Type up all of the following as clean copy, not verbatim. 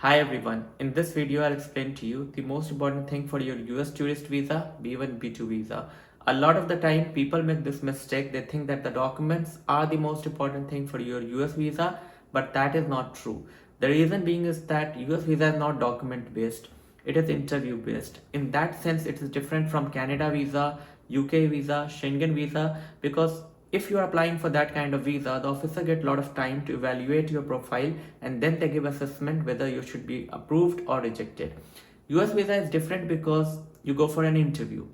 Hi everyone, in this video I'll explain to you the most important thing for your US tourist visa, B1, B2 visa. A lot of the time people make this mistake, they think that the documents are the most important thing for your US visa, but that is not true. The reason being is that US visa is not document based, it is interview based. In that sense, it is different from Canada visa, UK visa, Schengen visa, because if you are applying for that kind of visa, the officer get a lot of time to evaluate your profile and then they give assessment whether you should be approved or rejected. US visa is different because you go for an interview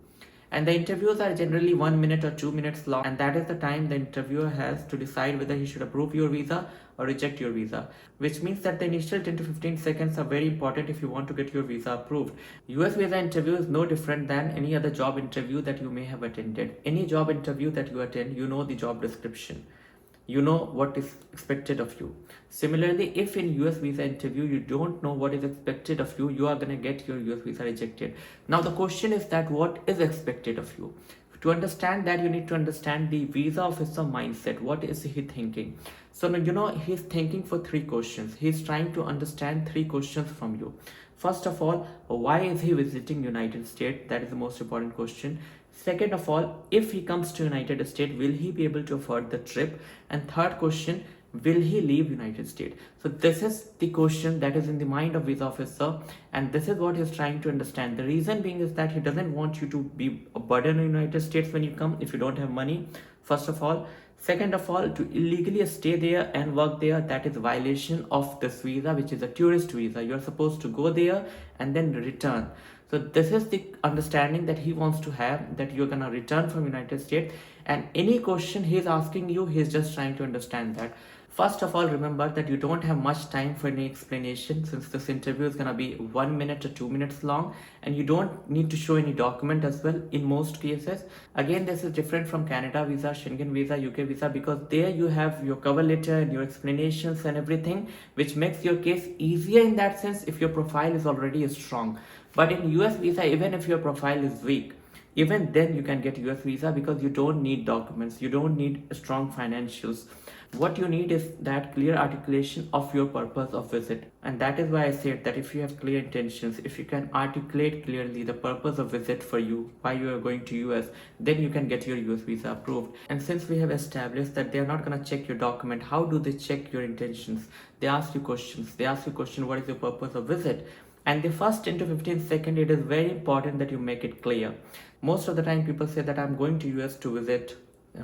and the interviews are generally 1 minute or 2 minutes long, and that is the time the interviewer has to decide whether he should approve your visa or reject your visa, which means that the initial 10 to 15 seconds are very important if you want to get your visa approved. US visa interview is no different than any other job interview that you may have attended. Any job interview that you attend, you know the job description, you know what is expected of you. Similarly, if in US visa interview you don't know what is expected of you, you are going to get your US visa rejected. Now the question is that what is expected of you? To understand that, you need to understand the visa officer mindset. What is he thinking? So now he's thinking for three questions. He's trying to understand three questions from you. First of all, why is he visiting United States? That is the most important question. Second of all, if he comes to United States, will he be able to afford the trip? And third question, will he leave United States? So this is the question that is in the mind of visa officer, and this is what he's trying to understand. The reason being is that he doesn't want you to be a burden in United States when you come if you don't have money, first of all. Second of all, to illegally stay there and work there, that is violation of this visa, which is a tourist visa. You're supposed to go there and then return. So this is the understanding that he wants to have, that you're gonna return from United States, and any question he's asking you, he's just trying to understand that. First of all, remember that you don't have much time for any explanation, since this interview is gonna be 1 minute or 2 minutes long, and you don't need to show any document as well in most cases. Again, this is different from Canada visa, Schengen visa, UK visa, because there you have your cover letter and your explanations and everything, which makes your case easier in that sense if your profile is already strong. But in US visa, even if your profile is weak, even then you can get US visa, because you don't need documents, you don't need strong financials. What you need is that clear articulation of your purpose of visit. And that is why I said that if you have clear intentions, if you can articulate clearly the purpose of visit for you, why you are going to US, then you can get your US visa approved. And since we have established that they are not going to check your document, how do they check your intentions? They ask you questions. They ask you question, what is your purpose of visit? And the first 10 to 15 seconds, it is very important that you make it clear. Most of the time people say that I'm going to US to visit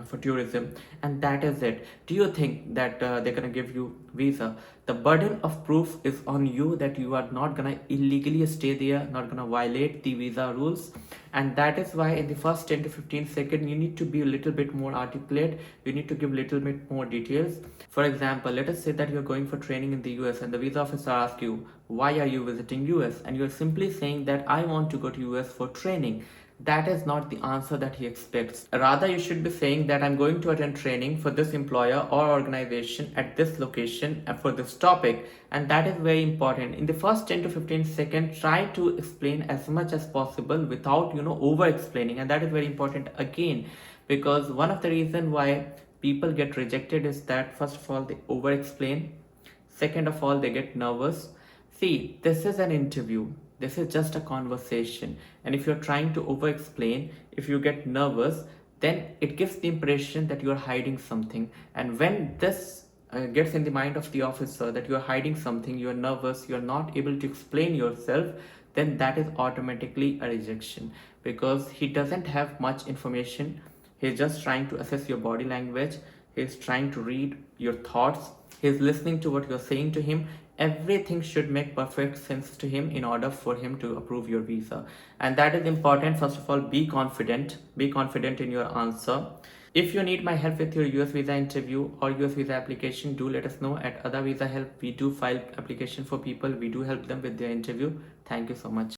for tourism, and that is it. Do you think that they're gonna give you visa? The burden of proof is on you, that you are not gonna illegally stay there, not gonna violate the visa rules. And that is why in the first 10 to 15 seconds you need to be a little bit more articulate, you need to give a little bit more details. For example, let us say that you're going for training in the US and the visa officer asks you, why are you visiting US? And you're simply saying that I want to go to US for training. That is not the answer that he expects. Rather, you should be saying that I'm going to attend training for this employer or organization at this location and for this topic. And that is very important. In the first 10 to 15 seconds, try to explain as much as possible without, over explaining. And that is very important again, because one of the reasons why people get rejected is that first of all, they over explain. Second of all, they get nervous. See, this is an interview. This is just a conversation. And if you're trying to over explain, if you get nervous, then it gives the impression that you're hiding something. And when this gets in the mind of the officer that you're hiding something, you're nervous, you're not able to explain yourself, then that is automatically a rejection, because he doesn't have much information. He's just trying to assess your body language. He's trying to read your thoughts. He's listening to what you're saying to him. Everything should make perfect sense to him in order for him to approve your visa. And that is important. First of all, be confident. Be confident in your answer. If you need my help with your US visa interview or US visa application, do let us know. At Other Visa Help, we do file application for people. We do help them with their interview. Thank you so much.